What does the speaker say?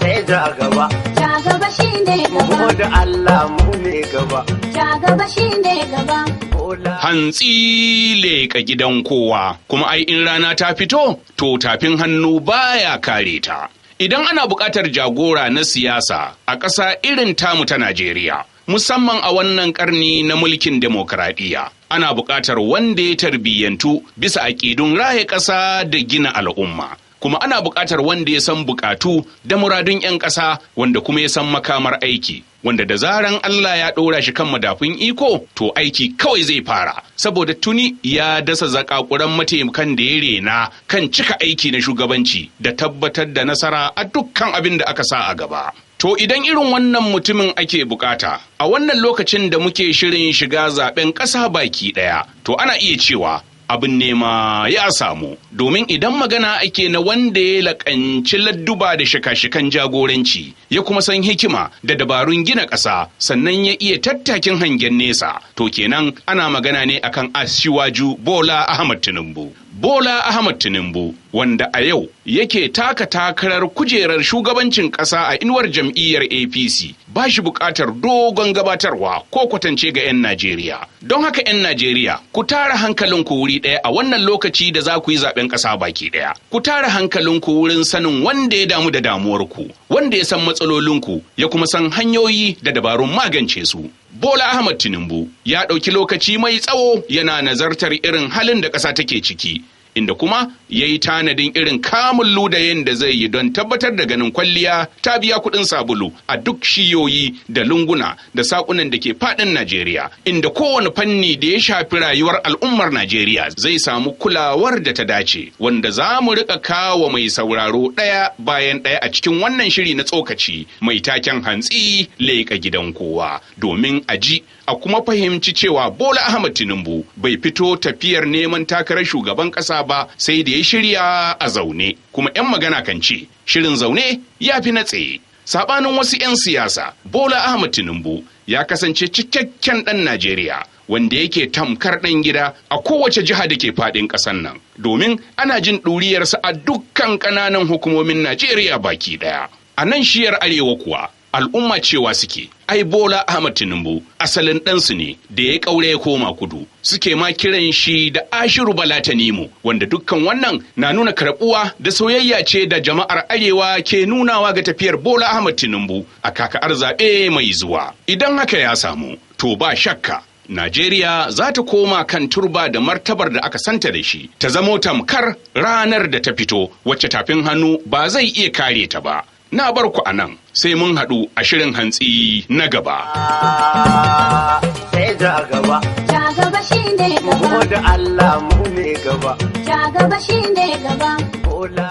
Sai ja gaba. Ja gaba shine gaba. Mu da Allah mu ne gaba. Ja gaba shine gaba. Hantsi leka gidan kowa, kuma ai in rana ta fito, to tafin hannu baya kare ta. Idan ana buƙatar jagora na siyasa a ƙasa irin tamu ta Najeriya, musamman a wannan ƙarni na mulkin demokradiyya, ana buƙatar wanda ya tarbiyyantu bisa aƙidun raye ƙasa da gina al'umma. Kuma ana buƙatar wanda ya san buƙatu da muradun 'yan ƙasa, wanda kuma ya san makamar aiki, wanda da zaran Allah ya ɗora shi kan madafun iko, to aiki kawai zai fara, saboda tuni ya dasa zakakuran mataimakan da ya rena kan cika aiki na shugabanci da tabbatar da nasara a dukkan abin da aka sa a gaba. To idan irin wannan mutumin ake bukata, a wannan lokacin da muke shirin shiga zaben ƙasa baki ɗaya, to ana iya cewa abin nema ya samu, domin idan magana ake na wanda ya laƙanci ladduba da shika-shikan jagoranci, ya kuma san hikima da dabarun gina ƙasa, sannan ya iya tattakin hangen nesa, to kenan ana magana ne akan Asiwaju Bola Ahmad Tinubu. Bola Ahmad Tinubu, wanda a yau yake taka takarar kujerar shugabancin ƙasa a inuwar jam'iyyar APC, ba shi buƙatar dogon gabatarwa ko kwatance ga 'yan Najeriya. Don haka 'yan Najeriya, ku tara hankalinku wuri ɗaya a wannan lokaci da za ku yi zaɓen ƙasa baki ɗaya. Ku tara hankalinku wurin sanin wanda ya damu da damuwarku, wanda ya san matsalolinku, ya kuma san hanyoyi da dabarun magance su. Bola Ahmad Tinubu ya ɗauki lokaci mai tsawo yana nazartar irin halin da ƙasa take ciki, inda kuma ya yi tanadin irin kamun ludayen da zai yi don tabbatar da ganin kwalliya ta biya kuɗin sabulu a duk shiyoyi da lunguna da saƙunan da ke faɗin Najeriya, inda kowane fanni da ya shafi rayuwar al'ummar Najeriya zai samu kulawar da ta dace, wanda za mu riƙa kawo mai sauraro ɗaya bayan ɗaya a cikin wannan shiri na tsokaci mai taken Hantsi Leka gidan kowa, domin a ji a kuma fahimci cewa Bola Ahmad Tinubu bai fito tafiyar neman takarar shugaban ƙasa ba sai da ya shirya a zaune, kuma 'yan magana kan ce shirin zaune ya fi na tsaye. Saɓanin wasu 'yan siyasa, Bola Ahmad Tinubu ya kasance cikakken ɗan Najeriya wanda yake tamkar ɗan gida a kowace jiha da ke faɗin ƙasar nan, domin ana jin ɗuriyarsa a dukkan ƙananan hukumomin Najeriya baki ɗaya. A nan shiyar arewa kuwa, al'umma cewa suke, ai Bola Ahmad Tinubu asalin ɗansu ne da ya ƙaure ya koma kudu, suke ma kiran shi da Ashiru Bala Tanimu, wanda dukkan wannan na nuna karɓuwa da soyayya ce da jama'ar arewa ke nunawa ga tafiyar Bola Ahmad Tinubu a kaka'ar zaɓe mai zuwa. Idan haka ya samu, to ba shakka Najeriya za ta koma kan turba da martabar da aka santa da shi, ta zamo tamkar ranar da ta fito wacce tafin hannu ba zai iya kare ta ba. Na bar ku a nan, sai mun haɗu a shirin hantsi na gaba. Sai ja gaba. Ja gaba shine gaba. Mu da Allah mu ne gaba. Ja gaba shine gaba.